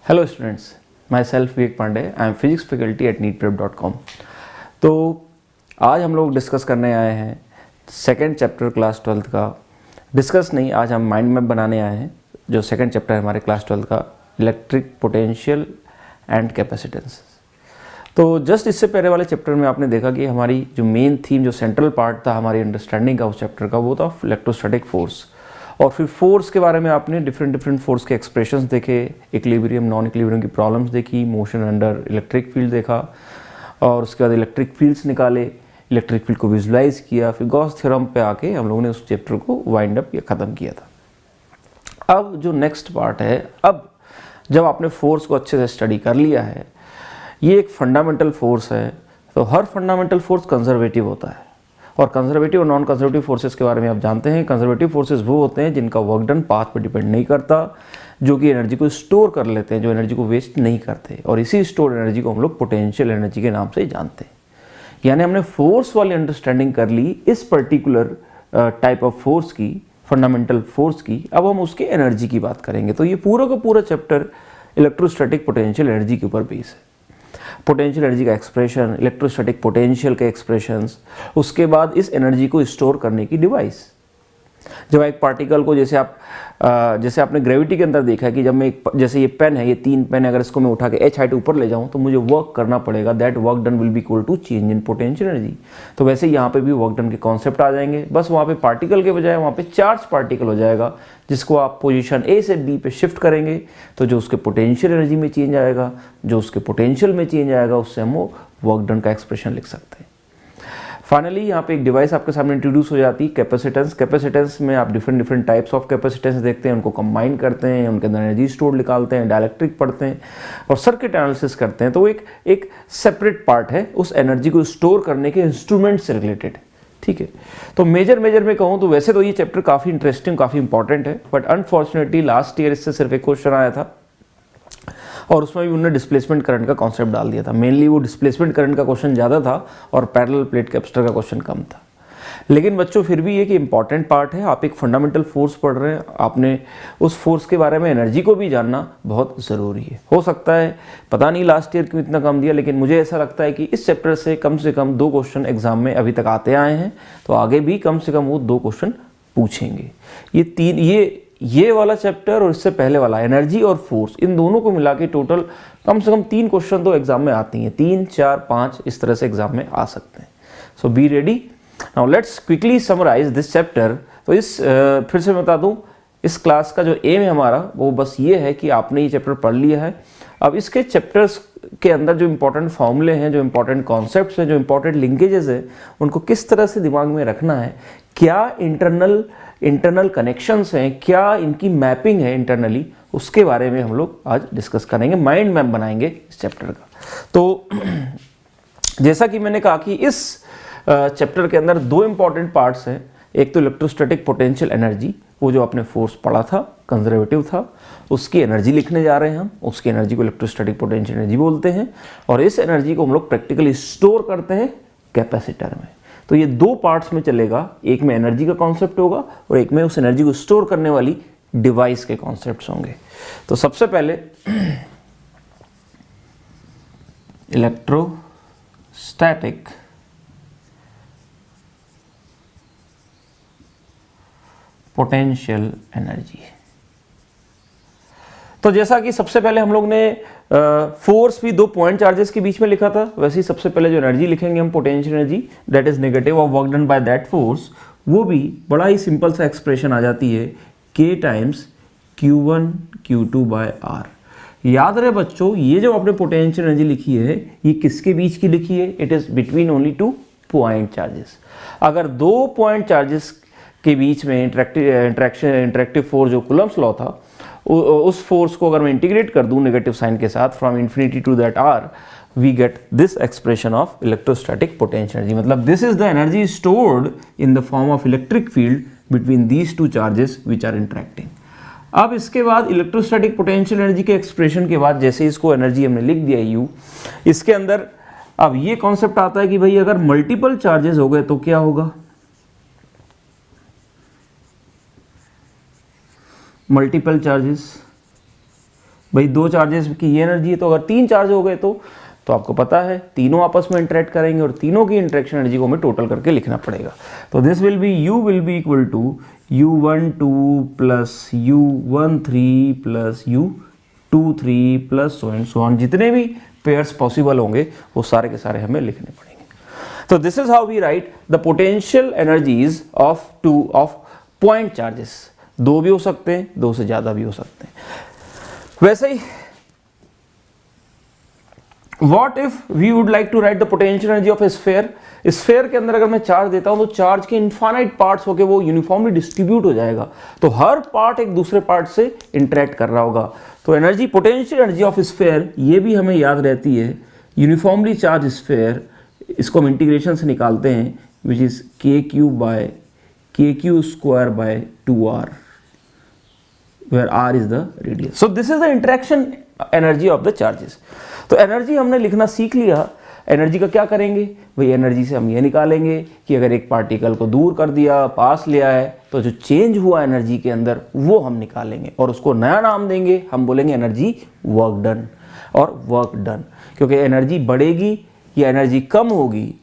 Hello students, myself Vivek Pandey, I am physics faculty at neetprep.com। तो आज हम लोग डिस्कस करने आए हैं सेकेंड चैप्टर क्लास 12th का। डिस्कस नहीं, आज हम माइंड मैप बनाने आए हैं। जो सेकेंड चैप्टर है हमारे क्लास 12th का, इलेक्ट्रिक पोटेंशियल एंड कैपेसिटेंस। तो जस्ट इससे पहले वाले चैप्टर में आपने देखा कि हमारी जो मेन थीम, जो सेंट्रल पार्ट था हमारी अंडरस्टैंडिंग का उस चैप्टर का, वो था इलेक्ट्रोस्टैटिक फोर्स। और फिर फोर्स के बारे में आपने डिफरेंट फोर्स के एक्सप्रेशंस देखे, इक्विलिब्रियम नॉन इक्विलिब्रियम की प्रॉब्लम्स देखी, मोशन अंडर इलेक्ट्रिक फील्ड देखा, और उसके बाद इलेक्ट्रिक फील्ड्स निकाले, इलेक्ट्रिक फील्ड को विजुलाइज किया, फिर गॉस थ्योरम पे आके हम लोगों ने उस चैप्टर को वाइंड अप या ख़त्म किया था। अब जो नेक्स्ट पार्ट है, अब जब आपने फोर्स को अच्छे से स्टडी कर लिया है, ये एक फंडामेंटल फोर्स है। तो हर फंडामेंटल फोर्स कंजर्वेटिव होता है, और कंजर्वेटिव और नॉन कंजर्वेटिव फोर्सेस के बारे में आप जानते हैं। कंजर्वेटिव फोर्सेस वो होते हैं जिनका वर्क डन पाथ पर डिपेंड नहीं करता, जो कि एनर्जी को स्टोर कर लेते हैं, जो एनर्जी को वेस्ट नहीं करते, और इसी स्टोर एनर्जी को हम लोग पोटेंशियल एनर्जी के नाम से जानते हैं। यानी हमने फोर्स वाली अंडरस्टैंडिंग कर ली इस पर्टिकुलर टाइप ऑफ फोर्स की, फंडामेंटल फोर्स की। अब हम उसके एनर्जी की बात करेंगे। तो ये पूरा का पूरा चैप्टर इलेक्ट्रोस्टैटिक पोटेंशियल एनर्जी के ऊपर बेस है। पोटेंशियल एनर्जी का एक्सप्रेशन, इलेक्ट्रोस्टैटिक पोटेंशियल के एक्सप्रेशंस, उसके बाद इस एनर्जी को स्टोर करने की डिवाइस। जब एक पार्टिकल को, जैसे आपने ग्रेविटी के अंदर देखा है कि जब मैं जैसे ये पेन है, ये 3 पेन है, अगर इसको मैं उठा के h हाइट ऊपर ले जाऊं तो मुझे वर्क करना पड़ेगा। That work done will be equal to change in potential energy. तो वैसे यहाँ पे भी वर्क डन के कॉन्सेप्ट आ जाएंगे। बस वहाँ पे पार्टिकल के बजाय वहाँ पे चार्ज पार्टिकल हो जाएगा, जिसको आप पोजीशन A से B पे शिफ्ट करेंगे, तो जो उसके पोटेंशियल एनर्जी में चेंज आएगा, जो उसके पोटेंशियल में चेंज आएगा, उससे हम वो वर्क डन का एक्सप्रेशन लिख सकते हैं। फाइनली यहाँ पे एक डिवाइस आपके सामने इंट्रोड्यूस हो जाती है, कैपेसिटेंस। कैपेसिटेंस में आप डिफरेंट टाइप्स ऑफ कैपेसिटेंस देखते हैं, उनको कंबाइन करते हैं, उनके अंदर एनर्जी स्टोर निकालते हैं, डायलेक्ट्रिक पढ़ते हैं और सर्किट एनालिसिस करते हैं। तो एक सेपरेट पार्ट है उस एनर्जी को स्टोर करने के इंस्ट्रूमेंट से रिलेटेड। ठीक है, तो मेजर में कहूँ तो वैसे तो ये चैप्टर काफ़ी इंटरेस्टिंग, काफ़ी इंपॉर्टेंट है, बट अनफॉर्चुनेटली लास्ट ईयर इससे सिर्फ एक क्वेश्चन आया था, और उसमें भी उन्होंने डिस्प्लेसमेंट करंट का कॉन्सेप्ट डाल दिया था। मेनली वो डिस्प्लेसमेंट करंट का क्वेश्चन ज़्यादा था और पैरेलल प्लेट कैपेसिटर का क्वेश्चन कम था। लेकिन बच्चों फिर भी ये कि इंपॉर्टेंट पार्ट है। आप एक फंडामेंटल फोर्स पढ़ रहे हैं, आपने उस फोर्स के बारे में, एनर्जी को भी जानना बहुत ज़रूरी है। हो सकता है, पता नहीं लास्ट ईयर क्यों इतना कम दिया, लेकिन मुझे ऐसा लगता है कि इस चैप्टर से कम 2 क्वेश्चन एग्जाम में अभी तक आते आए हैं, तो आगे भी कम से कम वो 2 क्वेश्चन पूछेंगे। ये वाला चैप्टर और इससे पहले वाला, एनर्जी और फोर्स, इन दोनों को मिला के टोटल कम से कम 3 क्वेश्चन तो एग्जाम में आती हैं। 3, 4, 5 इस तरह से एग्जाम में आ सकते हैं। So be ready. Now let's quickly summarise this chapter. तो फिर से बता दूं, इस क्लास का जो एम है हमारा, वो बस ये है कि आपने ये चैप्टर पढ़ लिया है। अब इसके चैप्टर्स के अंदर जो इंपॉर्टेंट फॉर्मूले हैं, जो इंपॉर्टेंट कॉन्सेप्ट्स हैं, जो इंपॉर्टेंट लिंकेजेस हैं, उनको किस तरह से दिमाग में रखना है, क्या इंटरनल कनेक्शंस हैं, क्या इनकी मैपिंग है इंटरनली, उसके बारे में हम लोग आज डिस्कस करेंगे, माइंड मैप बनाएंगे इस चैप्टर का। तो जैसा कि मैंने कहा कि इस चैप्टर के अंदर 2 इंपॉर्टेंट पार्ट्स हैं। एक तो इलेक्ट्रोस्टैटिक पोटेंशियल एनर्जी, वो जो आपने फोर्स पढ़ा था, कंजर्वेटिव था, उसकी एनर्जी लिखने जा रहे हैं हम। उसकी एनर्जी को इलेक्ट्रोस्टैटिक पोटेंशियल एनर्जी बोलते हैं, और इस एनर्जी को हम लोग प्रैक्टिकली स्टोर करते हैं कैपेसिटर में। तो ये 2 पार्ट्स में चलेगा, एक में एनर्जी का कॉन्सेप्ट होगा और एक में उस एनर्जी को स्टोर करने वाली डिवाइस के कॉन्सेप्ट्स होंगे। तो सबसे पहले इलेक्ट्रोस्टैटिक पोटेंशियल एनर्जी। तो जैसा कि सबसे पहले हम लोग ने फोर्स भी 2 पॉइंट चार्जेस के बीच में लिखा था, वैसे ही सबसे पहले जो एनर्जी लिखेंगे हम, potential energy, that is negative of work done by that force, वो भी बड़ा ही सिंपल सा एक्सप्रेशन आ जाती है, K times Q1 Q2 bye R। याद रहे बच्चों, ये जो आपने पोटेंशियल एनर्जी लिखी है, ये किसके बीच की लिखी है? It is between only 2 point charges. अगर 2 पॉइंट चार्जेस के बीच में इंटरेक्टिव फोर्स, जो कूलम्ब्स लॉ था, उस फोर्स को अगर मैं इंटीग्रेट कर दूं नेगेटिव साइन के साथ, from infinity to that R, we get this expression of electrostatic potential energy. मतलब this is the energy stored in the form of electric field between these 2 charges which are interacting. अब इसके बाद electrostatic potential energy के expression के बाद, जैसे इसको energy हमने लिख दिया U, इसके अंदर अब ये कॉन्सेप्ट आता है कि भाई अगर मल्टीपल चार्जेस हो गए तो क्या होगा? मल्टीपल चार्जेस भाई दो चार्जेस की ये एनर्जी है, तो अगर तीन चार्ज हो गए तो आपको पता है तीनों आपस में इंटरेक्ट करेंगे और तीनों की इंटरेक्शन एनर्जी को हमें टोटल करके लिखना पड़ेगा। तो this will be equal to U12 plus U13 plus U23 plus so on, जितने भी पेयर्स पॉसिबल होंगे वो सारे के सारे हमें लिखने पड़ेंगे। तो this is how we write the potential energies of point charges. दो भी हो सकते हैं, दो से ज्यादा भी हो सकते हैं। वैसे ही What if we would like to write the potential energy of a sphere? Sphere के अंदर अगर मैं चार्ज देता हूं तो चार्ज के इनफाइनाइट पार्ट्स होके वो यूनिफॉर्मली डिस्ट्रीब्यूट हो जाएगा, तो हर पार्ट एक दूसरे पार्ट से इंटरेक्ट कर रहा होगा। तो energy, potential energy of sphere, ये भी हमें याद रहती है। यूनिफॉर्मली चार्ज स्फेयर, इसको हम इंटीग्रेशन से निकालते हैं, which is KQ square by 2R, where R is the radius. So this is the interaction energy of the charges. तो एनर्जी हमने लिखना सीख लिया। एनर्जी का क्या करेंगे भाई, एनर्जी से हम ये निकालेंगे कि अगर एक पार्टिकल को दूर कर दिया, पास ले आए, तो जो चेंज हुआ एनर्जी के अंदर वो हम निकालेंगे और उसको नया नाम देंगे। हम बोलेंगे एनर्जी वर्क डन और वर्क डन, क्योंकि एनर्जी बढ़ेगी या एनर्जी कम होगी,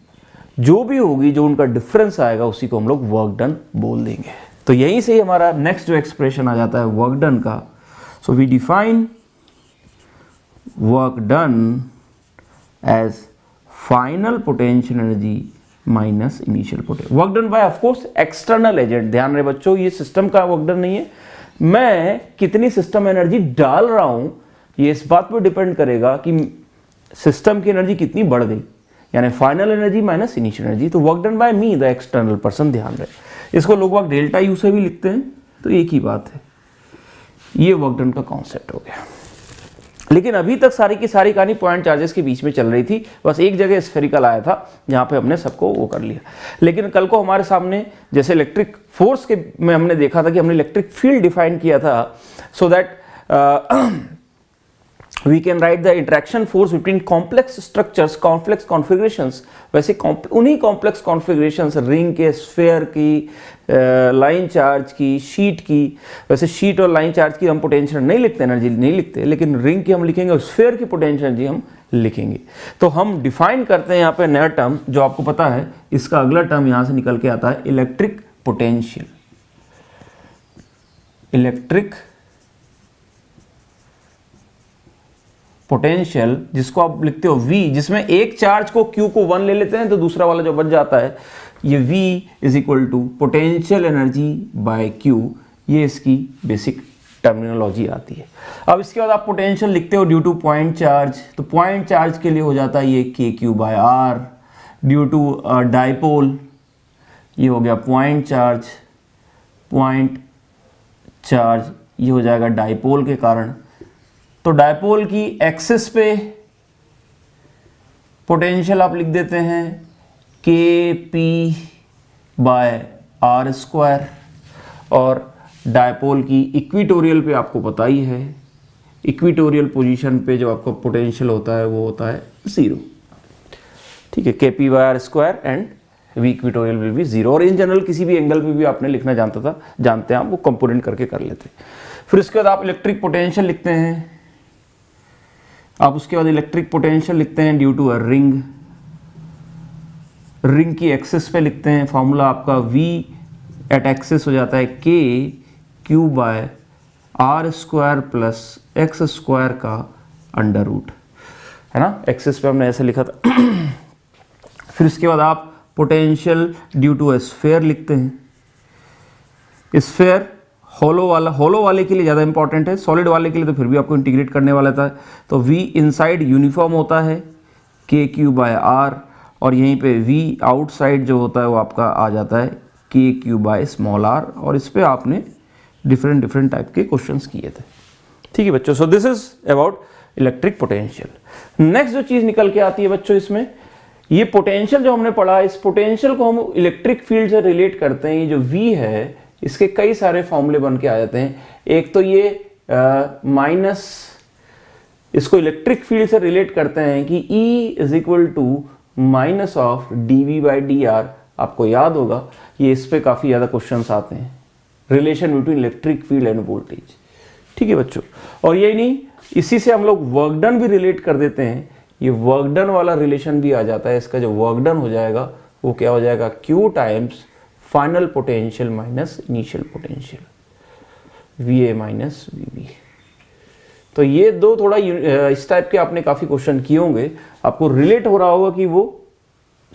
जो भी होगी, जो उनका डिफरेंस आएगा उसी को हम लोग वर्क डन बोल देंगे। तो यहीं से हमारा नेक्स्ट जो एक्सप्रेशन आ जाता है वर्क डन का। So we define work done as final potential energy minus initial potential, work done by of course external agent. ध्यान रहे बच्चों, ये सिस्टम का वर्क डन नहीं है, मैं कितनी सिस्टम एनर्जी डाल रहा हूं ये इस बात पर डिपेंड करेगा कि सिस्टम की एनर्जी कितनी बढ़ गई, यानी final energy minus initial energy. तो work done by me the external person. ध्यान रहे, इसको लोग वक्त डेल्टा यू से भी लिखते हैं, तो एक ही बात है। ये वर्क डन का कॉन्सेप्ट हो गया। लेकिन अभी तक सारी की सारी कहानी पॉइंट चार्जेस के बीच में चल रही थी, बस एक जगह स्फेरिकल आया था जहां पे हमने सबको वो कर लिया। लेकिन कल को हमारे सामने जैसे इलेक्ट्रिक फोर्स के में हमने देखा था कि हमने इलेक्ट्रिक फील्ड डिफाइन किया था, so that we can write the interaction force between complex structures, complex configurations। वैसे उन्हीं complex configurations, रिंग के, स्फेयर की, लाइन चार्ज की, शीट की, वैसे शीट और लाइन चार्ज की हम पोटेंशियल नहीं लिखते, एनर्जी नहीं लिखते, लेकिन रिंग की हम लिखेंगे और स्फेयर की पोटेंशियल एनर्जी हम लिखेंगे। तो हम डिफाइन करते हैं यहाँ पे नया टर्म, जो आपको पता है इसका अगला टर्म यहाँ से निकल के आता है इलेक्ट्रिक पोटेंशियल। इलेक्ट्रिक पोटेंशियल, जिसको आप लिखते हो V, जिसमें एक चार्ज को Q को 1 ले लेते हैं तो दूसरा वाला जो बच जाता है, ये V is equal to potential energy by Q। ये इसकी बेसिक टर्मिनोलॉजी आती है। अब इसके बाद आप पोटेंशियल लिखते हो ड्यू टू पॉइंट चार्ज, तो पॉइंट चार्ज के लिए हो जाता है ये KQ by R। Due to dipole, ये हो गया पॉइंट चार्ज, पॉइंट चार्ज ये हो जाएगा डाइपोल के कारण। तो डायपोल की एक्सिस पे पोटेंशियल आप लिख देते हैं KP बाय R स्क्वायर, और डायपोल की इक्विटोरियल पे आपको पता ही है, इक्विटोरियल पोजीशन पे जो आपका पोटेंशियल होता है वो होता है 0। ठीक है, KP by R square and V equatorial will be 0। और इन जनरल किसी भी एंगल पे भी आपने लिखना जानते हैं आप, वो कंपोनेंट करके कर लेते हैं। फिर उसके बाद आप इलेक्ट्रिक पोटेंशियल लिखते हैं, आप उसके बाद इलेक्ट्रिक पोटेंशियल लिखते हैं due to a ring. Ring की एक्सिस पे लिखते हैं, फॉर्मूला आपका V एट एक्सिस हो जाता है KQ by R square plus X square का अंडर रूट, है ना। एक्सिस पे हमने ऐसे लिखा था। फिर उसके बाद आप potential due to a sphere लिखते हैं। स्फेयर होलो वाले के लिए ज़्यादा इंपॉर्टेंट है, सॉलिड वाले के लिए तो फिर भी आपको इंटीग्रेट करने वाला था। तो V इनसाइड यूनिफॉर्म होता है KQ बाय R, और यहीं पे V आउटसाइड जो होता है वो आपका आ जाता है KQ बाय स्मॉल r। और इस पे आपने डिफरेंट टाइप के क्वेश्चंस किए थे। ठीक है बच्चों, so this is about electric potential. Next जो चीज़ निकल के आती है बच्चों, इसमें ये पोटेंशियल जो हमने पढ़ा, इस पोटेंशियल को हम इलेक्ट्रिक फील्ड से रिलेट करते हैं। ये जो V है इसके कई सारे फॉर्मूले बन के आ जाते हैं। एक तो ये माइनस, इसको इलेक्ट्रिक फील्ड से रिलेट करते हैं कि E is equal to minus of dV by dr। आपको याद होगा ये, इस पे काफ़ी ज़्यादा क्वेश्चंस आते हैं, relation between electric field end voltage. ठीक है बच्चों, और यही नहीं, इसी से हम लोग वर्क डन भी रिलेट कर देते हैं, ये वर्क डन वाला रिलेशन भी आ जाता है। इसका जो वर्क डन हो जाएगा वो क्या हो जाएगा, Q times final potential minus initial potential, VA minus VB। तो ये दो थोड़ा इस टाइप के आपने काफ़ी क्वेश्चन किए होंगे, आपको रिलेट हो रहा होगा कि वो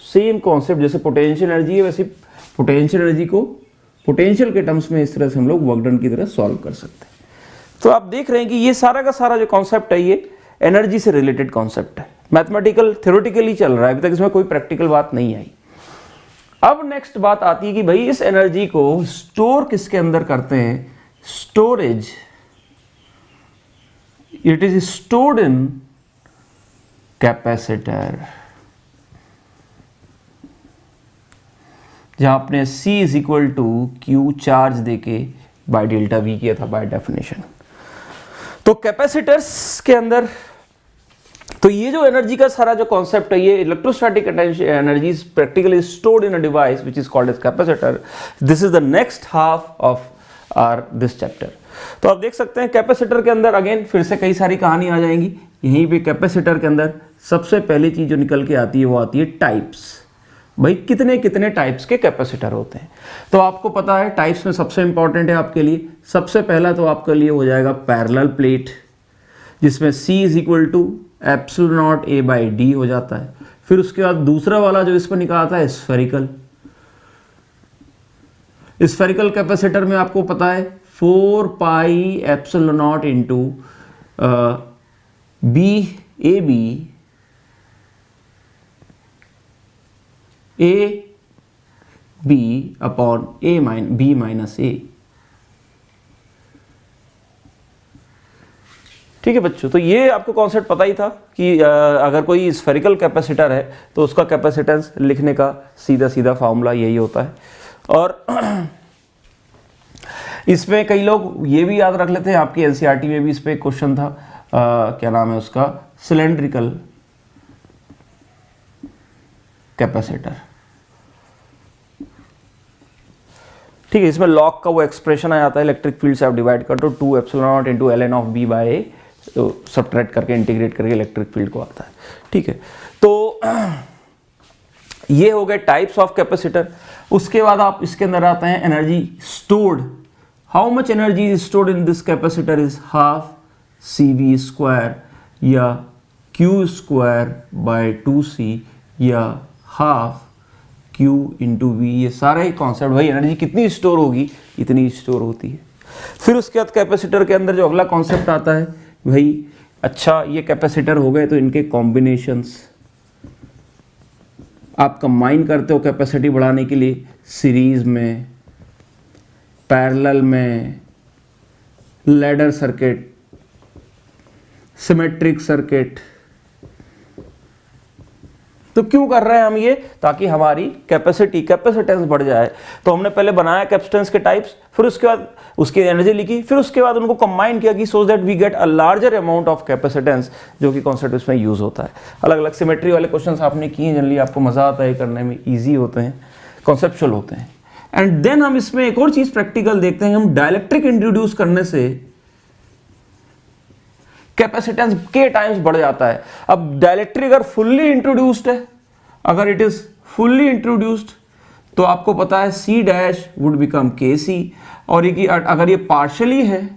सेम कॉन्सेप्ट, जैसे पोटेंशियल एनर्जी है वैसे पोटेंशियल एनर्जी को पोटेंशियल के टर्म्स में इस तरह से हम लोग वर्क डन की तरह सॉल्व कर सकते हैं। तो आप देख रहे हैं कि ये सारा का सारा जो कॉन्सेप्ट है ये एनर्जी से रिलेटेड कॉन्सेप्ट है, मैथमेटिकल थ्योरेटिकली चल रहा है, अभी तक इसमें कोई प्रैक्टिकल बात नहीं आई। अब नेक्स्ट बात आती है कि भाई इस एनर्जी को स्टोर किसके अंदर करते हैं, storage, it is stored in capacitor, जहां आपने C is equal to Q charge देके बाय डेल्टा V किया था बाय डेफिनेशन। तो कैपेसिटर्स के अंदर तो ये जो एनर्जी का सारा जो कॉन्सेप्ट है, ये electrostatic energy is practically stored in a device which is called as capacitor. This is the next half of our this chapter. तो आप देख सकते हैं कैपेसिटर के अंदर अगेन फिर से कई सारी कहानी आ जाएंगी। यहीं पे कैपेसिटर के अंदर सबसे पहली चीज जो निकल के आती है वो आती है टाइप्स। भाई कितने कितने टाइप्स के कैपेसिटर होते हैं, तो आपको पता है टाइप्स में सबसे इंपॉर्टेंट है आपके लिए, सबसे पहला तो आपके लिए हो जाएगा पैरेलल प्लेट, जिसमें C is equal to epsilon naught A by D हो जाता है। फिर उसके बाद दूसरा वाला जो इस पर निकला आता है स्फेरिकल। स्फेरिकल कैपेसिटर में आपको पता है 4 pi epsilon naught into AB AB upon B minus A। ठीक है बच्चों, तो ये आपको कॉन्सेप्ट पता ही था कि अगर कोई स्फेरिकल कैपेसिटर है तो उसका कैपेसिटेंस लिखने का सीधा सीधा फार्मूला यही होता है। और इसमें कई लोग ये भी याद रख लेते हैं, आपकी एनसीईआरटी में भी इस पे एक क्वेश्चन था, क्या नाम है उसका, सिलेंड्रिकल कैपेसिटर। ठीक है, इसमें लॉग का वो एक्सप्रेशन आ जाता है, इलेक्ट्रिक फील्ड से आप डिवाइड कर दो 2 epsilon naught into ln of b by a, तो सब्ट्रैक्ट करके इंटीग्रेट करके इलेक्ट्रिक फील्ड को आता है। ठीक है, तो ये हो गए टाइप्स ऑफ कैपेसिटर। उसके बाद आप इसके अंदर आते हैं energy stored. How much energy is stored in this capacitor is half CV square या Q स्क्वायर बाय 2C या हाफ Q इंटू V। ये सारा ही कॉन्सेप्ट, भाई एनर्जी कितनी स्टोर होगी इतनी स्टोर होती है। फिर उसके बाद कैपेसिटर के अंदर जो अगला कॉन्सेप्ट आता है, भाई अच्छा ये कैपेसिटर हो गए तो इनके कॉम्बिनेशंस आप कंबाइन करते हो कैपेसिटी बढ़ाने के लिए, सीरीज में, पैरेलल में, लैडर सर्किट, सिमेट्रिक सर्किट। तो क्यों कर रहे हैं हम ये, ताकि हमारी कैपेसिटेंस बढ़ जाए। तो हमने पहले बनाया कैपेसिटेंस के टाइप्स, फिर उसके बाद उसकी एनर्जी लिखी, फिर उसके बाद उनको कंबाइन किया कि so that we get a larger amount of capacitance, जो कि कॉन्सेप्ट उसमें यूज होता है। अलग अलग सिमेट्री वाले क्वेश्चंस आपने किए, जनरली आपको मजा आता है करने में, ईजी होते हैं, कॉन्सेप्चुअल होते हैं। एंड देन हम इसमें एक और चीज प्रैक्टिकल देखते हैं, हम डाइलेक्ट्रिक इंट्रोड्यूस करने से कैपेसिटेंस के टाइम्स बढ़ जाता है। अब डाइलेक्ट्रिक अगर फुल्ली इंट्रोड्यूस्ड है, अगर इट इज फुल्ली इंट्रोड्यूस्ड तो आपको पता है C dash would become KC, और ये अगर ये पार्शली है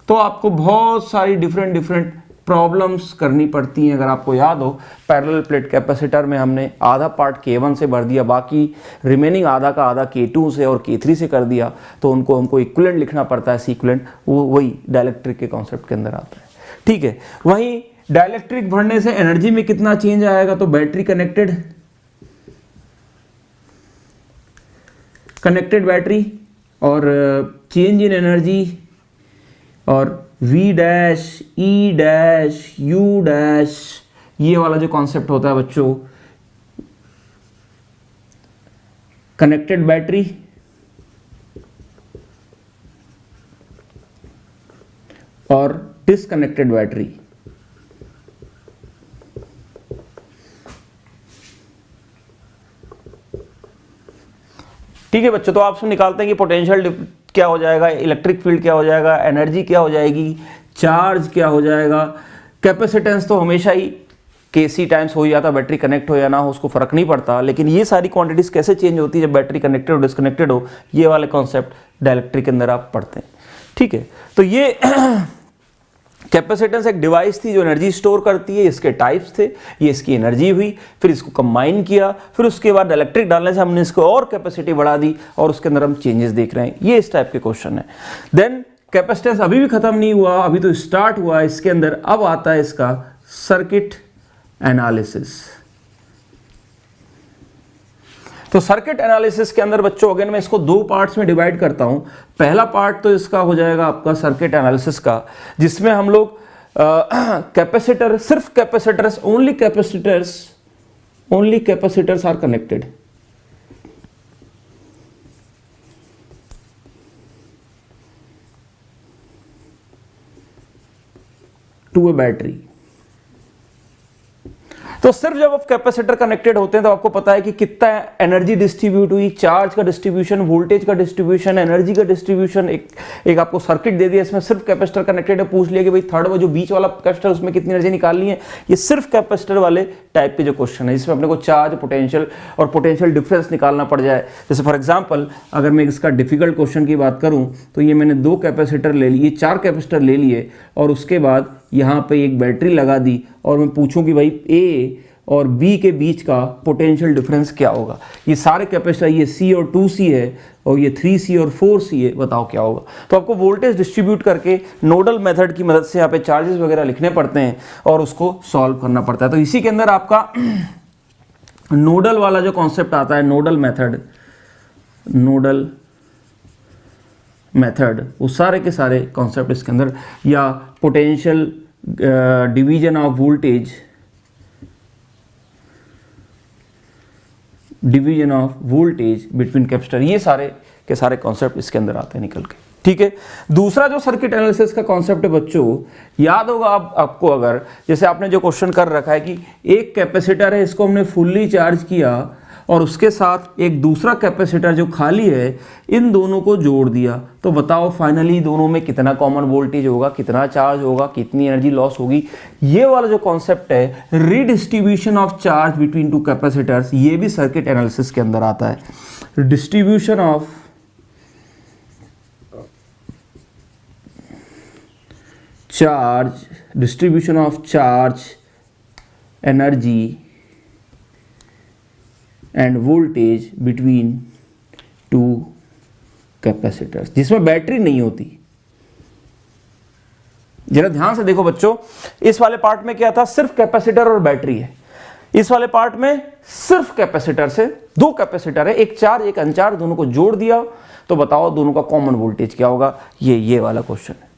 तो आपको बहुत सारी डिफरेंट प्रॉब्लम्स करनी पड़ती हैं। अगर आपको याद हो, पैरेलल प्लेट कैपेसिटर में हमने आधा पार्ट K1 से भर दिया, बाकी रिमेनिंग आधा का आधा K2 से और K3 से कर दिया, तो उनको हमको इक्विवेलेंट लिखना पड़ता है, इक्विवेलेंट, वो वही डाइलेक्ट्रिक के कॉन्सेप्ट के अंदर आता है। ठीक है, वहीं डाइलेक्ट्रिक बढ़ने से एनर्जी में कितना चेंज आएगा, तो बैटरी कनेक्टेड बैटरी और चेंज इन एनर्जी, और V dash E dash U dash, ये वाला जो कॉन्सेप्ट होता है बच्चों, कनेक्टेड बैटरी और डिसकनेक्टेड बैटरी। ठीक है बच्चों, तो आप निकालते हैं कि पोटेंशियल क्या हो जाएगा, इलेक्ट्रिक फील्ड क्या हो जाएगा, एनर्जी क्या हो जाएगी, चार्ज क्या हो जाएगा, कैपेसिटेंस तो हमेशा ही Kc टाइम्स हो जाता, बैटरी कनेक्ट हो या ना हो उसको फर्क नहीं पड़ता, लेकिन ये सारी क्वांटिटीज कैसे चेंज होती है जब बैटरी कनेक्टेड हो डिस्कनेक्टेड हो, ये वाले कॉन्सेप्ट डायरेक्ट्रिक के अंदर आप पढ़ते हैं। ठीक है, तो ये कैपेसिटेंस एक डिवाइस थी जो एनर्जी स्टोर करती है, इसके टाइप्स थे, ये इसकी एनर्जी हुई, फिर इसको कंबाइन किया, फिर उसके बाद इलेक्ट्रिक डालने से हमने इसको और कैपेसिटी बढ़ा दी और उसके अंदर हम चेंजेस देख रहे हैं। ये इस टाइप के क्वेश्चन है। देन कैपेसिटेंस अभी भी खत्म नहीं हुआ, अभी तो स्टार्ट हुआ है इसके अंदर। अब आता है इसका सर्किट एनालिसिस। तो सर्किट एनालिसिस के अंदर बच्चों अगेन मैं इसको दो पार्ट्स में डिवाइड करता हूं। पहला पार्ट तो इसका हो जाएगा आपका सर्किट एनालिसिस का, जिसमें हम लोग कैपेसिटर, सिर्फ capacitors, only capacitors are connected. To a battery. तो सिर्फ जब आप कैपेसिटर कनेक्टेड होते हैं तो आपको पता है कि कितना एनर्जी डिस्ट्रीब्यूट हुई, चार्ज का डिस्ट्रीब्यूशन, वोल्टेज का डिस्ट्रीब्यूशन, एनर्जी का डिस्ट्रीब्यूशन। एक आपको सर्किट दे दिया, इसमें सिर्फ कैपेसिटर कनेक्टेड है, पूछ लिया कि भाई थर्ड वो जो बीच वाला कैपेसिटर उसमें कितनी एनर्जी निकालनी है। ये सिर्फ कैपेसिटर वाले टाइप के जो क्वेश्चन है, जिसमें अपने को चार्ज, पोटेंशियल और पोटेंशियल डिफरेंस निकालना पड़ जाए। जैसे फॉर एग्जाम्पल अगर मैं इसका डिफिकल्ट क्वेश्चन की बात करूँ तो ये मैंने दो कैपेसिटर ले लिए, चार कैपेसिटर ले लिए और उसके बाद यहाँ पे एक बैटरी लगा दी और मैं पूछूं कि भाई ए और बी के बीच का पोटेंशियल डिफरेंस क्या होगा। ये सारे कैपेसिटर, ये सी और 2C है और ये 3C और 4C है, बताओ क्या होगा। तो आपको वोल्टेज डिस्ट्रीब्यूट करके नोडल मेथड की मदद से यहाँ पे चार्जेस वगैरह लिखने पड़ते हैं और उसको सॉल्व करना पड़ता है। तो इसी के अंदर आपका नोडल वाला जो कॉन्सेप्ट आता है, नोडल मेथड, वो सारे के सारे कॉन्सेप्ट इसके अंदर, या potential division of voltage, between capacitor, ये सारे के सारे कॉन्सेप्ट इसके अंदर आते हैं निकल के। ठीक है, दूसरा जो सर्किट एनालिसिस का कॉन्सेप्ट है बच्चों, याद होगा आपको, अगर जैसे आपने जो क्वेश्चन कर रखा है कि एक कैपेसिटर है, इसको हमने फुल्ली चार्ज किया और उसके साथ एक दूसरा कैपेसिटर जो खाली है, इन दोनों को जोड़ दिया, तो बताओ फाइनली दोनों में कितना कॉमन वोल्टेज होगा, कितना चार्ज होगा, कितनी एनर्जी लॉस होगी। ये वाला जो कॉन्सेप्ट है redistribution of charge between two capacitors, ये भी सर्किट एनालिसिस के अंदर आता है। Distribution of charge, energy end voltage between two capacitors, जिसमें बैटरी नहीं होती। जरा ध्यान से देखो बच्चों, इस वाले पार्ट में क्या था, सिर्फ कैपेसिटर और बैटरी है। इस वाले पार्ट में सिर्फ कैपेसिटर से, दो कैपेसिटर है, एक चार्ज एक अनचार्ज, दोनों को जोड़ दिया, तो बताओ दोनों का कॉमन वोल्टेज क्या होगा। ये वाला क्वेश्चन है।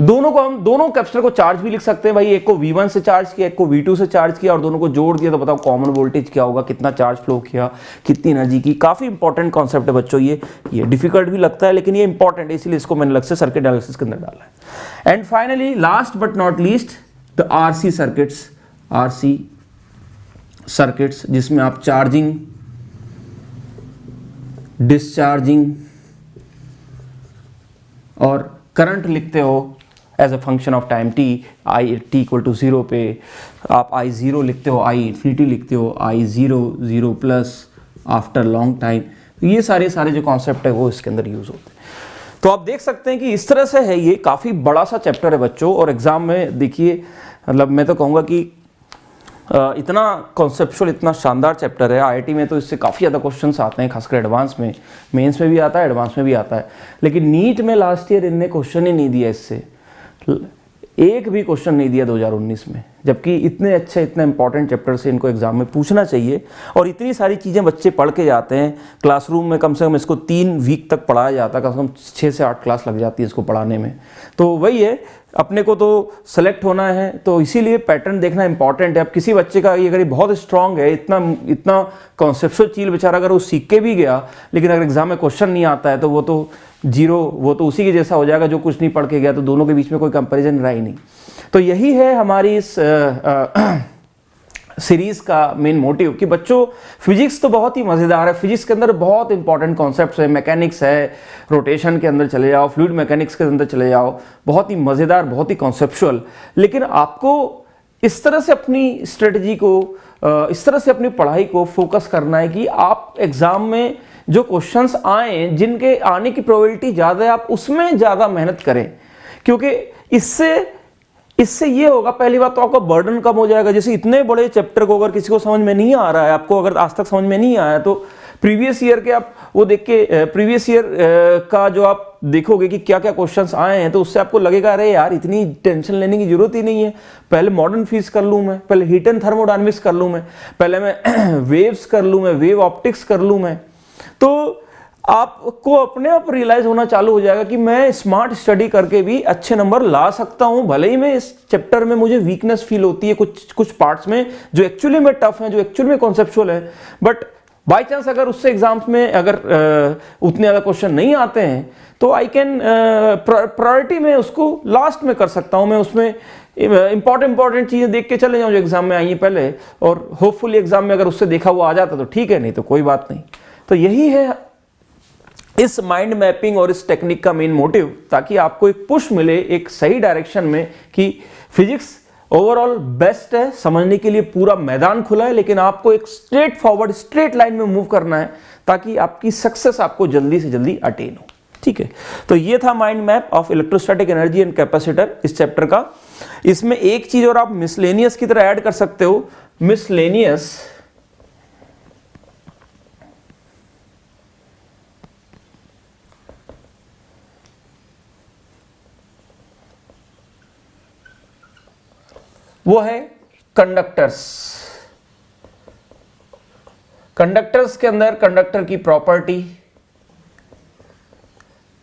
दोनों को हम दोनों कैपेसिटर को चार्ज भी लिख सकते हैं भाई, एक को V1 से चार्ज किया, एक को V2 से चार्ज किया और दोनों को जोड़ दिया, तो बताओ कॉमन वोल्टेज क्या होगा, कितना चार्ज फ्लो किया, कितनी एनर्जी की। काफी इंपॉर्टेंट कॉन्सेप्ट है बच्चों ये डिफिकल्ट भी लगता है लेकिन ये इंपॉर्टेंट है, इसलिए इसको मैंने अलग से सर्किट एनालिसिस के अंदर डाला है। And finally last but not least the RC circuits, जिसमें आप चार्जिंग, डिस्चार्जिंग और करंट लिखते हो as a function of time t, t equal to 0 पे आप I0 लिखते हो, I इन्फिनिटी लिखते हो, I0 plus after long time. ये सारे जो कॉन्सेप्ट है वो इसके अंदर यूज होते हैं। तो आप देख सकते हैं कि इस तरह से है, ये काफ़ी बड़ा सा चैप्टर है बच्चों, और एग्जाम में देखिए, मतलब मैं तो कहूँगा कि इतना कॉन्सेप्चुअल, इतना शानदार चैप्टर है। IIT में तो इससे काफ़ी ज़्यादा क्वेश्चंस आते हैं, खासकर एडवांस में, मेंस में भी आता है, एडवांस में भी आता है, लेकिन नीट में लास्ट ईयर इनने क्वेश्चन ही नहीं दिया, इससे एक भी क्वेश्चन नहीं दिया 2019 में, जबकि इतने अच्छे, इतने इंपॉर्टेंट चैप्टर से इनको एग्जाम में पूछना चाहिए। और इतनी सारी चीज़ें बच्चे पढ़ के जाते हैं क्लासरूम में, कम से कम इसको 3 वीक तक पढ़ाया जाता है, कम से कम 6 से 8 क्लास लग जाती है इसको पढ़ाने में। तो वही है, अपने को तो सेलेक्ट होना है, तो इसीलिए पैटर्न देखना इंपॉर्टेंट है। अब किसी बच्चे का ये अगर बहुत स्ट्रांग है, इतना कॉन्सेप्चुअल चीज़ बेचारा अगर वो सीख के भी गया, लेकिन अगर एग्जाम में क्वेश्चन नहीं आता है तो वो तो जीरो, वो तो उसी के जैसा हो जाएगा जो कुछ नहीं पढ़ के गया। तो दोनों के बीच में कोई कंपैरिजन रहा ही नहीं। तो यही है हमारी इस सीरीज का मेन मोटिव कि बच्चों फिजिक्स तो बहुत ही मज़ेदार है, फिजिक्स के अंदर बहुत इंपॉर्टेंट कॉन्सेप्ट्स है, मैकेनिक्स है, रोटेशन के अंदर चले जाओ, फ्लूइड मैकेनिक्स के अंदर चले जाओ, बहुत ही मज़ेदार, बहुत ही कॉन्सेप्चुअल। लेकिन आपको इस तरह से अपनी स्ट्रेटजी को, इस तरह से अपनी पढ़ाई को फोकस करना है कि आप एग्ज़ाम में जो क्वेश्चंस आए, जिनके आने की प्रोबेबिलिटी ज़्यादा है, आप उसमें ज़्यादा मेहनत करें, क्योंकि इससे ये होगा, पहली बात तो आपका बर्डन कम हो जाएगा। जैसे इतने बड़े चैप्टर को अगर किसी को समझ में नहीं आ रहा है, आपको अगर आज तक समझ में नहीं आया, तो प्रीवियस ईयर के आप वो देख के, प्रीवियस ईयर का जो आप देखोगे कि क्या क्या क्वेश्चंस आए हैं, तो उससे आपको लगेगा अरे यार इतनी टेंशन लेने की जरूरत ही नहीं है, पहले मॉडर्न फिजिक्स कर लूँ मैं, पहले हीट एंड थर्मोडायनेमिक्स कर लूँ मैं, पहले मैं वेव्स कर लूँ मैं, वेव ऑप्टिक्स कर लूँ मैं। तो आपको अपने आप रियलाइज होना चालू हो जाएगा कि मैं स्मार्ट स्टडी करके भी अच्छे नंबर ला सकता हूं, भले ही मैं इस चैप्टर में मुझे वीकनेस फील होती है कुछ पार्ट्स में जो एक्चुअली में टफ है, जो एक्चुअली में कॉन्सेप्चुअल है, बट बाई चांस अगर उससे एग्जाम्स में अगर उतने ज़्यादा क्वेश्चन नहीं आते हैं तो आई कैन प्रायोरिटी में उसको लास्ट में कर सकता हूँ। मैं उसमें इंपॉर्टेंट चीज़ें देख के चले जाऊँ जो एग्जाम में आई हैं पहले, और होपफुली एग्जाम में अगर उससे देखा हुआ आ जाता तो ठीक है, नहीं तो कोई बात नहीं। तो यही है इस माइंड मैपिंग और इस टेक्निक का मेन मोटिव, ताकि आपको एक पुश मिले एक सही डायरेक्शन में कि फिजिक्स ओवरऑल बेस्ट है, समझने के लिए पूरा मैदान खुला है, लेकिन आपको एक स्ट्रेट फॉरवर्ड स्ट्रेट लाइन में मूव करना है ताकि आपकी सक्सेस आपको जल्दी से जल्दी अटेन हो। ठीक है, तो ये था mind map of electrostatic energy and capacitor इस चैप्टर का। इसमें एक चीज और आप मिसलेनियस की तरह ऐड कर सकते हो। मिसलेनियस वो है कंडक्टर्स। कंडक्टर्स के अंदर कंडक्टर की property,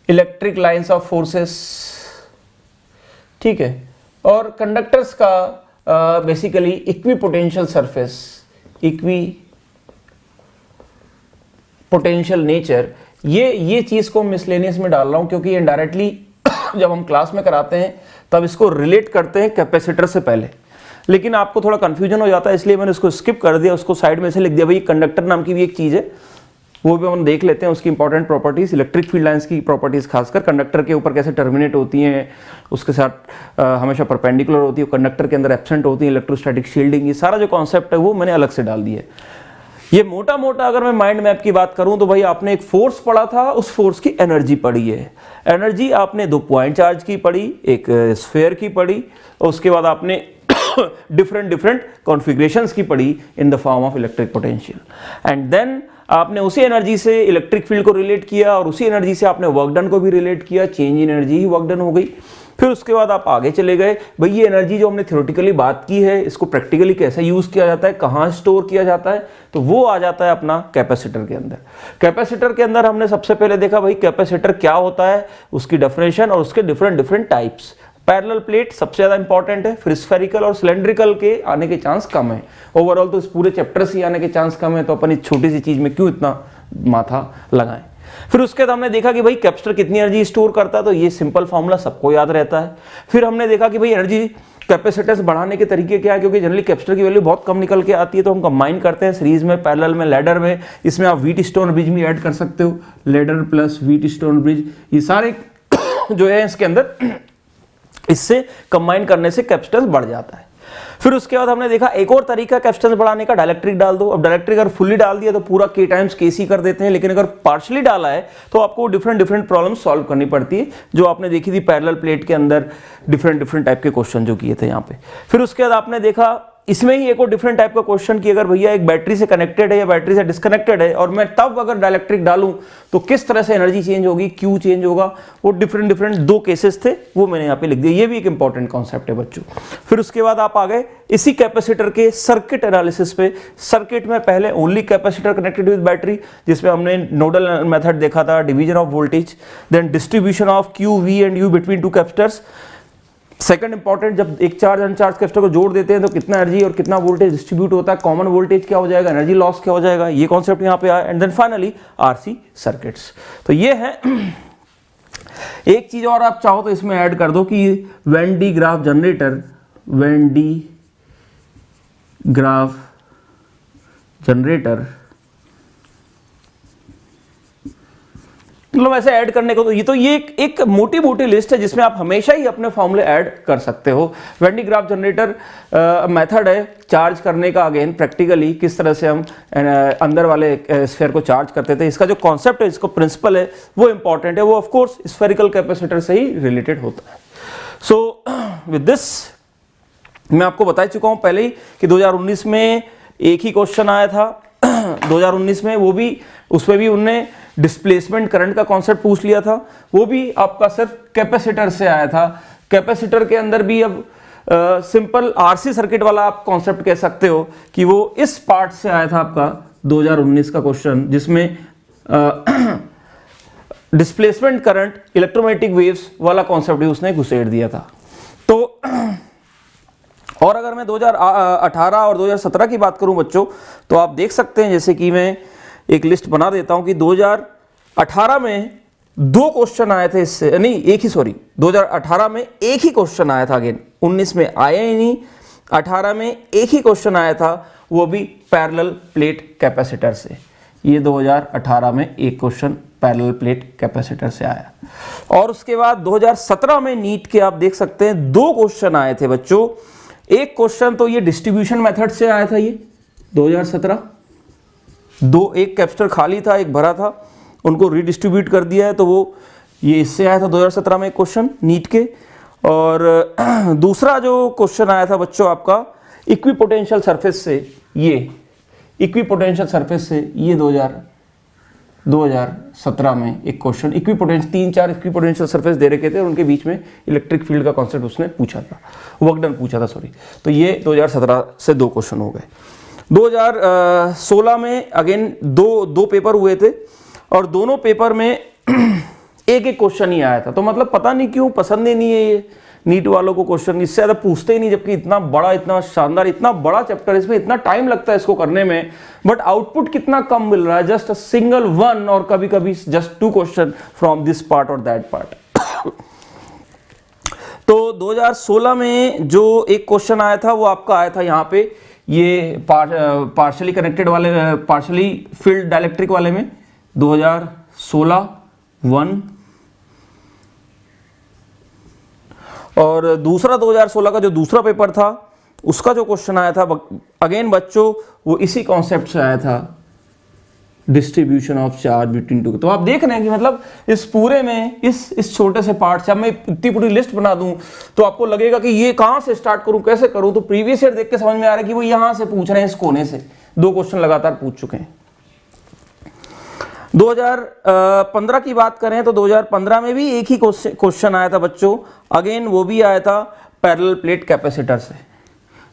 electric lines of forces, ठीक है, और कंडक्टर्स का basically equi potential surface, equi potential nature, ये चीज को मिसलेनियस में डाल रहा हूं क्योंकि इनडायरेक्टली जब हम क्लास में कराते हैं तब इसको रिलेट करते हैं कैपेसिटर से पहले, लेकिन आपको थोड़ा कंफ्यूजन हो जाता है, इसलिए मैंने उसको स्किप कर दिया, उसको साइड में से लिख दिया। भाई कंडक्टर नाम की भी एक चीज़ है, वो भी हम देख लेते हैं, उसकी important properties, electric field lines की प्रॉपर्टीज, खासकर कंडक्टर के ऊपर कैसे टर्मिनेट होती हैं, उसके साथ हमेशा परपेंडिकुलर होती है, कंडक्टर के अंदर एब्सेंट होती है, इलेक्ट्रोस्टैटिक शील्डिंग, ये सारा जो कॉन्सेप्ट है वो मैंने अलग से डाल दिया है। ये मोटा मोटा अगर मैं माइंड मैप की बात करूं तो भाई आपने एक फोर्स पढ़ा था, उस फोर्स की एनर्जी पढ़ी है। एनर्जी आपने 2 पॉइंट चार्ज की पढ़ी, एक स्फीयर की पढ़ी, और उसके बाद आपने डिफरेंट कॉन्फ़िगरेशंस की पढ़ी in the form of electric potential. And then आपने उसी एनर्जी से इलेक्ट्रिक फील्ड को रिलेट किया और उसी एनर्जी से आपने वर्क डन को भी रिलेट किया, change in energy he work done हो गई। फिर उसके बाद आप आगे चले गए, भाई ये एनर्जी जो हमने थ्योरेटिकली बात की है, इसको प्रैक्टिकली कैसे यूज किया जाता है, कहाँ स्टोर किया जाता है, तो वो आ जाता है अपना कैपेसिटर के अंदर। कैपेसिटर के अंदर हमने सबसे पहले देखा भाई कैपेसिटर क्या होता है, उसकी डेफिनेशन और उसके डिफरेंट टाइप्स। पैरेलल प्लेट सबसे ज्यादा इंपॉर्टेंट है, फिर स्फेरिकल और सिलेंड्रिकल के आने के चांस कम है। ओवरऑल तो इस पूरे चैप्टर से आने के चांस कम है, तो अपन इस छोटी सी चीज में क्यों इतना माथा लगाएं। फिर उसके बाद हमने देखा कि भाई कैपेसिटर कितनी एनर्जी स्टोर करता है, तो ये सिंपल फॉर्मूला सबको याद रहता है। फिर हमने देखा कि भाई एनर्जी कैपेसिटेंस बढ़ाने के तरीके क्या है, क्योंकि जनरली कैपेसिटर की वैल्यू बहुत कम निकल के आती है, तो हम कंबाइन करते हैं सीरीज में, पैरेलल में, लैडर में। इसमें आप व्हीट स्टोन ब्रिज भी ऐड कर सकते हो, ladder plus wheat stone bridge, ये सारे जो है इसके अंदर, इससे कंबाइन करने से कैपेसिटेंस बढ़ जाता है। फिर उसके बाद हमने देखा एक और तरीका कैपेसिटेंस बढ़ाने का, डाइलेक्ट्रिक डाल दो। अब डाइलेक्ट्रिक अगर फुल्ली डाल दिया तो पूरा K टाइम्स KC कर देते हैं, लेकिन अगर पार्शली डाला है तो आपको डिफरेंट प्रॉब्लम सॉल्व करनी पड़ती है, जो आपने देखी थी पैरेलल प्लेट के अंदर डिफरेंट टाइप के क्वेश्चन जो किए थे यहाँ पे। फिर उसके बाद आपने देखा इसमें ही एक और डिफरेंट टाइप का क्वेश्चन कि अगर भैया एक बैटरी से कनेक्टेड है या बैटरी से डिस्कनेक्टेड है और मैं तब अगर डाइलेक्ट्रिक डालूं तो किस तरह से एनर्जी चेंज होगी, क्यों चेंज होगा, वो डिफरेंट 2 केसेस थे, वो मैंने यहाँ पे लिख दिया। ये भी एक इंपॉर्टेंट कॉन्सेप्ट है बच्चों। फिर उसके बाद आप आ गए इसी कैपेसिटर के सर्किट एनालिसिस पे। सर्किट में पहले only capacitor connected with battery, जिसमें हमने नोडल मेथड देखा था, division of voltage, then distribution of Q, V and U between 2 capacitors. Second important, जब एक चार्ज अनचार्ज कैपेसिटर को जोड़ देते हैं तो कितना एनर्जी और कितना वोल्टेज डिस्ट्रीब्यूट होता है, कॉमन वोल्टेज क्या हो जाएगा, एनर्जी लॉस क्या हो जाएगा, ये कॉन्सेप्ट यहाँ पे आया। And then finally RC circuits. तो ये है। एक चीज और आप चाहो तो इसमें ऐड कर दो कि when D graph generator, when D graph generator, मतलब ऐसे ऐड करने को तो ये एक मोटी मोटी लिस्ट है जिसमें आप हमेशा ही अपने फॉर्मूले ऐड कर सकते हो। When D graph generator method है चार्ज करने का, अगेन प्रैक्टिकली किस तरह से हम अंदर वाले स्फीयर को चार्ज करते थे, इसका जो कॉन्सेप्ट है, इसको प्रिंसिपल है, वो इंपॉर्टेंट है, वो ऑफ कोर्स स्फेरिकल कैपेसिटर से ही रिलेटेड होता है। सो विद दिस मैं आपको बता चुका हूं पहले ही कि 2019 में एक ही क्वेश्चन आया था 2019 में, वो भी उसमें भी उनने डिस्प्लेसमेंट करंट का कॉन्सेप्ट पूछ लिया था, वो भी आपका सिर्फ कैपेसिटर से आया था। कैपेसिटर के अंदर भी अब सिंपल आरसी सर्किट वाला आप कॉन्सेप्ट कह सकते हो कि वो इस पार्ट से आया था आपका 2019 का क्वेश्चन, जिसमें डिस्प्लेसमेंट करंट इलेक्ट्रोमैग्नेटिक वेव्स वाला कॉन्सेप्ट भी उसने घुसेड़ दिया था। तो और अगर मैं 2018 और 2017 की बात करूं बच्चों, तो आप देख सकते हैं, जैसे कि मैं एक लिस्ट बना देता हूं कि 2018 में दो क्वेश्चन आए थे, इससे नहीं एक ही, सॉरी 2018 में एक ही क्वेश्चन आया था, अगेन 19 में आया ही नहीं, 18 में एक ही क्वेश्चन आया था, वो भी पैरेलल प्लेट कैपेसिटर से। ये 2018 में एक क्वेश्चन पैरेलल प्लेट कैपेसिटर से आया। और उसके बाद 2017 में नीट के आप देख सकते हैं दो क्वेश्चन आए थे बच्चों। एक क्वेश्चन तो ये डिस्ट्रीब्यूशन मेथड से आया था, ये 2017 दो, एक कैपेसिटर खाली था एक भरा था, उनको रिडिस्ट्रीब्यूट कर दिया है, तो वो ये इससे आया था 2017 में एक क्वेश्चन नीट के। और दूसरा जो क्वेश्चन आया था बच्चों आपका इक्विपोटेंशियल सरफेस से, ये इक्विपोटेंशियल सरफेस से, ये 2017 में एक क्वेश्चन इक्विपोटेंशियल, 3-4 इक्विपोटेंशियल सरफेस दे रखे थे और उनके बीच में इलेक्ट्रिक फील्ड का कॉन्सेप्ट उसने पूछा था, वर्क डन पूछा था, सॉरी। तो ये 2017 से दो क्वेश्चन हो गए। 2016 में अगेन दो पेपर हुए थे और दोनों पेपर में एक एक क्वेश्चन ही आया था। तो मतलब पता नहीं क्यों पसंद ही नहीं है ये नीट वालों को क्वेश्चन, इससे ज़्यादा पूछते ही नहीं, जबकि इतना बड़ा, इतना शानदार, इतना बड़ा चैप्टर, इसमें इतना टाइम लगता है इसको करने में, बट आउटपुट कितना कम मिल रहा है, जस्ट अ सिंगल वन और कभी कभी just 2 question from this part और दैट पार्ट। तो 2016 में जो एक क्वेश्चन आया था वो आपका आया था यहाँ पे, ये पार्शली कनेक्टेड वाले, पार्शली फील्ड डाइलेक्ट्रिक वाले में 2016 1। और दूसरा 2016 का जो दूसरा पेपर था उसका जो क्वेश्चन आया था अगेन बच्चों वो इसी कॉन्सेप्ट से आया था, distribution of charge between two. तो आप देख रहे हैं कि मतलब इस पूरे में इस छोटे से पार्ट से, अब मैं इतनी पूरी लिस्ट बना दूं तो आपको लगेगा कि ये कहां से स्टार्ट करूं, कैसे करूं। तो प्रीवियस ईयर देख के समझ में आ रहा है कि वो यहां से पूछ रहे हैं, इस कोने से दो क्वेश्चन लगातार पूछ चुके हैं। 2015 की बात करें तो 2015 में भी एक ही क्वेश्चन आया था बच्चों, अगेन वो भी आया था पैरेलल प्लेट कैपेसिटर से।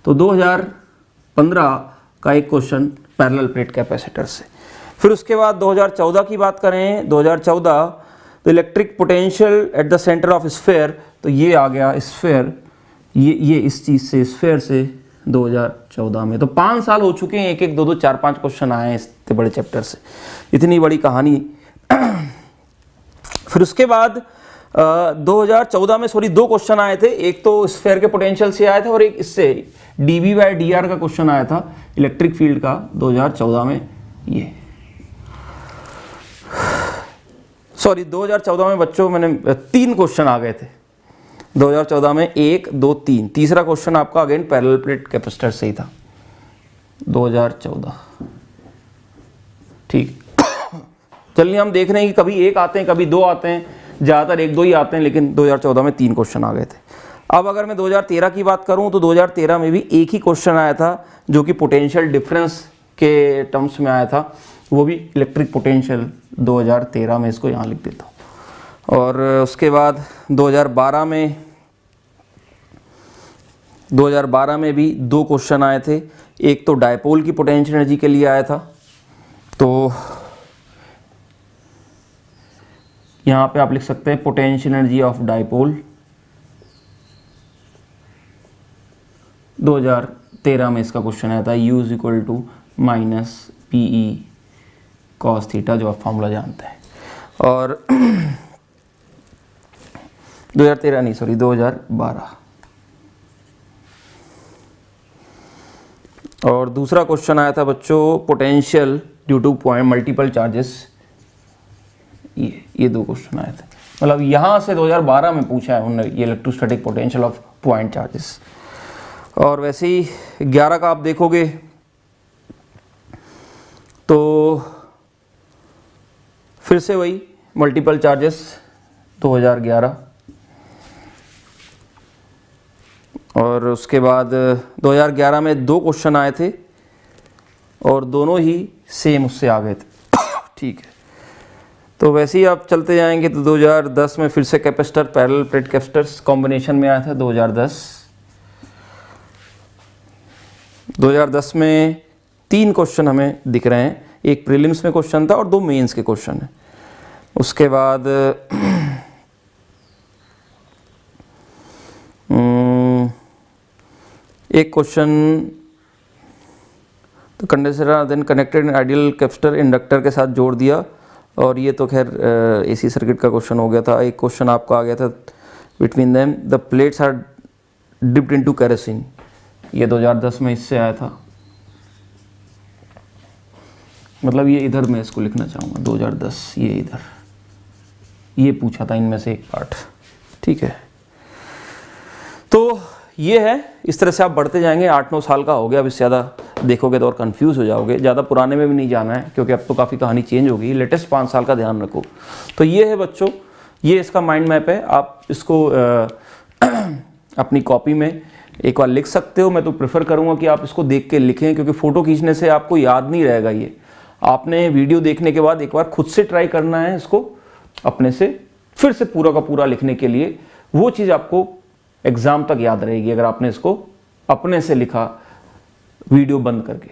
तो 2015 का एक क्वेश्चन पैरेलल प्लेट कैपेसिटर से। फिर उसके बाद 2014 की बात करें, 2014 तो electric potential at the centre of sphere, तो ये आ गया स्फीयर, ये इस चीज़ से, स्फीयर से 2014 में। तो 5 साल हो चुके हैं, एक एक दो दो 4-5 क्वेश्चन आए हैं इतने बड़े चैप्टर से, इतनी बड़ी कहानी। फिर उसके बाद 2014 में सॉरी 2 क्वेश्चन आए थे, एक तो स्फीयर के पोटेंशियल से आया था और एक इससे dV/dr का क्वेश्चन आया था इलेक्ट्रिक फील्ड का 2014 में। ये सॉरी 2014 में बच्चों मैंने 3 क्वेश्चन आ गए थे 2014 में, 1 2 3, तीसरा क्वेश्चन आपका अगेन पैरेलल प्लेट कैपेसिटर से ही था 2014। ठीक, चलिए हम देख रहे हैं कि कभी 1 आते हैं, कभी 2 आते हैं, ज़्यादातर 1-2 ही आते हैं, लेकिन 2014 में 3 क्वेश्चन आ गए थे। अब अगर मैं 2013 की बात करूं तो 2013 में भी एक ही क्वेश्चन आया था जो कि पोटेंशियल डिफरेंस के टर्म्स में आया था, वो भी इलेक्ट्रिक पोटेंशियल 2013 में, इसको यहाँ लिख देता हूँ। और उसके बाद 2012 में भी 2 क्वेश्चन आए थे, एक तो डायपोल की पोटेंशियल एनर्जी के लिए आया था, तो यहाँ पे आप लिख सकते हैं पोटेंशियल एनर्जी ऑफ डायपोल 2013 में इसका क्वेश्चन आया था, U = -PE cos थीटा, जो आप फॉर्मूला जानते हैं। और 2013 नहीं, सॉरी 2012 और दूसरा क्वेश्चन आया था बच्चों potential due to point multiple charges, ये दो क्वेश्चन आए थे। मतलब यहाँ से 2012 में पूछा है उन्होंने ये electrostatic potential of point charges. और वैसे ही 11 का आप देखोगे तो फिर से वही मल्टीपल चार्जेस 2011, और उसके बाद 2011 में दो क्वेश्चन आए थे और दोनों ही सेम उससे आ गए थे। ठीक है, तो वैसे ही आप चलते जाएंगे तो 2010 में फिर से capacitor parallel plate capacitors combination में आया था 2010 में 3 क्वेश्चन हमें दिख रहे हैं, एक प्रीलिम्स में क्वेश्चन था और 2 मेंस के क्वेश्चन हैं। उसके बाद एक क्वेश्चन तो condenser then connected ideal capacitor inductor के साथ जोड़ दिया, और ये तो खैर एसी सर्किट का क्वेश्चन हो गया था। एक क्वेश्चन आपका आ गया था between them the plates are dipped into kerosene, ये 2010 में इससे आया था। मतलब ये इधर मैं इसको लिखना चाहूँगा 2010, ये इधर ये पूछा था इनमें से एक पार्ट। ठीक है, तो ये है, इस तरह से आप बढ़ते जाएंगे। 8-9 साल का हो गया, अब इससे ज़्यादा देखोगे तो और कंफ्यूज हो जाओगे। ज़्यादा पुराने में भी नहीं जाना है क्योंकि अब तो काफ़ी कहानी चेंज हो गई। लेटेस्ट 5 साल का ध्यान रखो। तो ये है बच्चों, ये इसका माइंड मैप है। आप इसको अपनी कॉपी में एक बार लिख सकते हो। मैं तो प्रेफर करूँगा कि आप इसको देख के लिखें, क्योंकि फ़ोटो खींचने से आपको याद नहीं रहेगा। ये आपने वीडियो देखने के बाद एक बार खुद से ट्राई करना है इसको अपने से, फिर से पूरा का पूरा लिखने के लिए। वो चीज़ आपको एग्ज़ाम तक याद रहेगी अगर आपने इसको अपने से लिखा वीडियो बंद करके।